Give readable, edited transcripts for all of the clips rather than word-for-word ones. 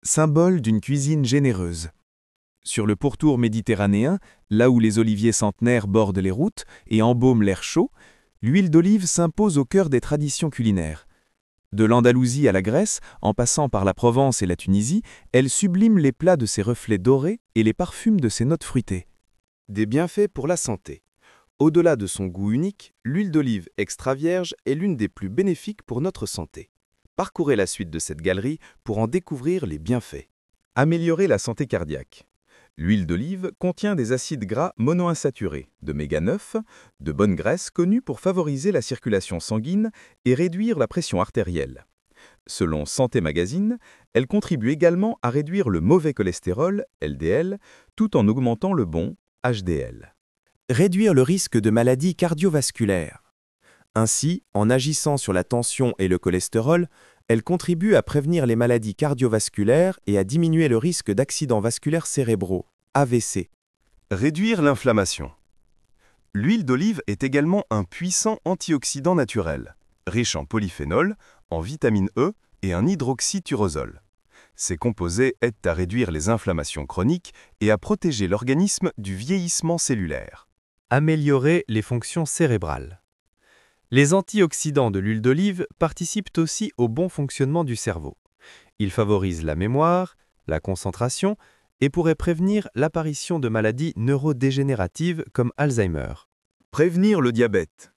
symbole d'une cuisine généreuse. Sur le pourtour méditerranéen, là où les oliviers centenaires bordent les routes et embaument l'air chaud, l'huile d'olive s'impose au cœur des traditions culinaires. De l'Andalousie à la Grèce, en passant par la Provence et la Tunisie, elle sublime les plats de ses reflets dorés et les parfume de ses notes fruitées. Des bienfaits pour la santé. Au-delà de son goût unique, l'huile d'olive extra vierge est l'une des plus bénéfiques pour notre santé. Parcourez la suite de cette galerie pour en découvrir les bienfaits. Améliorer la santé cardiaque. L'huile d'olive contient des acides gras monoinsaturés, d'oméga 9, de bonnes graisses connues pour favoriser la circulation sanguine et réduire la pression artérielle. Selon Santé Magazine, elle contribue également à réduire le mauvais cholestérol, LDL, tout en augmentant le bon, HDL. Réduire le risque de maladies cardiovasculaires. Ainsi, en agissant sur la tension et le cholestérol, elle contribue à prévenir les maladies cardiovasculaires et à diminuer le risque d'accidents vasculaires cérébraux, AVC. Réduire l'inflammation. L'huile d'olive est également un puissant antioxydant naturel, riche en polyphénol, en vitamine E et en hydroxytyrosol. Ces composés aident à réduire les inflammations chroniques et à protéger l'organisme du vieillissement cellulaire. Améliorer les fonctions cérébrales. Les antioxydants de l'huile d'olive participent aussi au bon fonctionnement du cerveau. Ils favorisent la mémoire, la concentration et pourraient prévenir l'apparition de maladies neurodégénératives comme Alzheimer. Prévenir le diabète.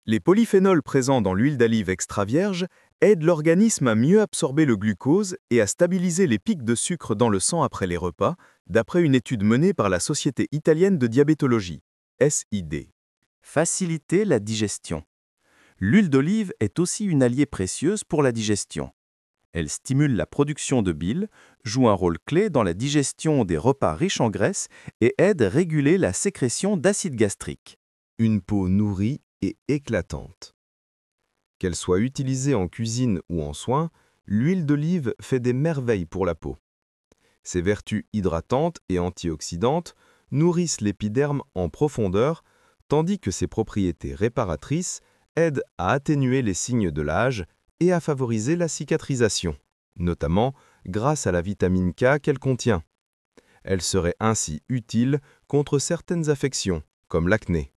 Les polyphénols présents dans l'huile d'olive extra vierge aident l'organisme à mieux absorber le glucose et à stabiliser les pics de sucre dans le sang après les repas, d'après une étude menée par la Société italienne de diabétologie, SID. Faciliter la digestion. L'huile d'olive est aussi une alliée précieuse pour la digestion. Elle stimule la production de bile, joue un rôle clé dans la digestion des repas riches en graisse et aide à réguler la sécrétion d'acide gastrique. Une peau nourrie et éclatante. Qu'elle soit utilisée en cuisine ou en soins, l'huile d'olive fait des merveilles pour la peau. Ses vertus hydratantes et antioxydantes nourrissent l'épiderme en profondeur, tandis que ses propriétés réparatrices aident à atténuer les signes de l'âge et à favoriser la cicatrisation, notamment grâce à la vitamine K qu'elle contient. Elle serait ainsi utile contre certaines affections, comme l'acné.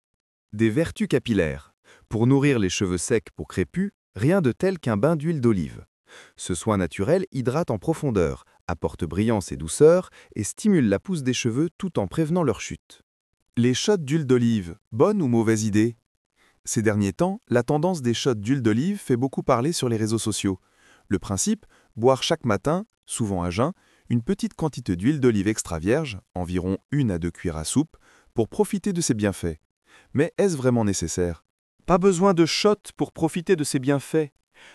Des vertus capillaires. Pour nourrir les cheveux secs pour crépus, rien de tel qu'un bain d'huile d'olive. Ce soin naturel hydrate en profondeur, apporte brillance et douceur et stimule la pousse des cheveux tout en prévenant leur chute. Les shots d'huile d'olive, bonne ou mauvaise idée? Ces derniers temps, la tendance des shots d'huile d'olive fait beaucoup parler sur les réseaux sociaux. Le principe, boire chaque matin, souvent à jeun, une petite quantité d'huile d'olive extra vierge, environ 1 à 2 cuillères à soupe, pour profiter de ses bienfaits. Mais est-ce vraiment nécessaire? Pas besoin de shot pour profiter de ses bienfaits.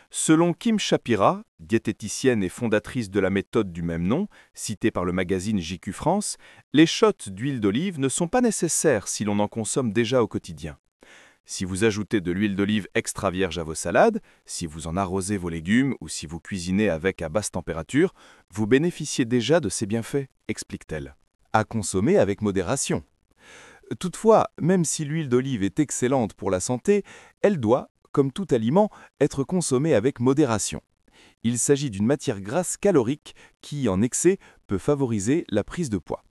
Selon Kim Shapira, diététicienne et fondatrice de la méthode du même nom, citée par le magazine JQ France, les shots d'huile d'olive ne sont pas nécessaires si l'on en consomme déjà au quotidien. Si vous ajoutez de l'huile d'olive extra vierge à vos salades, si vous en arrosez vos légumes ou si vous cuisinez avec à basse température, vous bénéficiez déjà de ces bienfaits, explique-t-elle. À consommer avec modération. Toutefois, même si l'huile d'olive est excellente pour la santé, elle doit, comme tout aliment, être consommée avec modération. Il s'agit d'une matière grasse calorique qui, en excès, peut favoriser la prise de poids.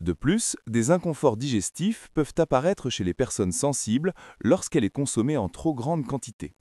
De plus, des inconforts digestifs peuvent apparaître chez les personnes sensibles lorsqu'elle est consommée en trop grande quantité.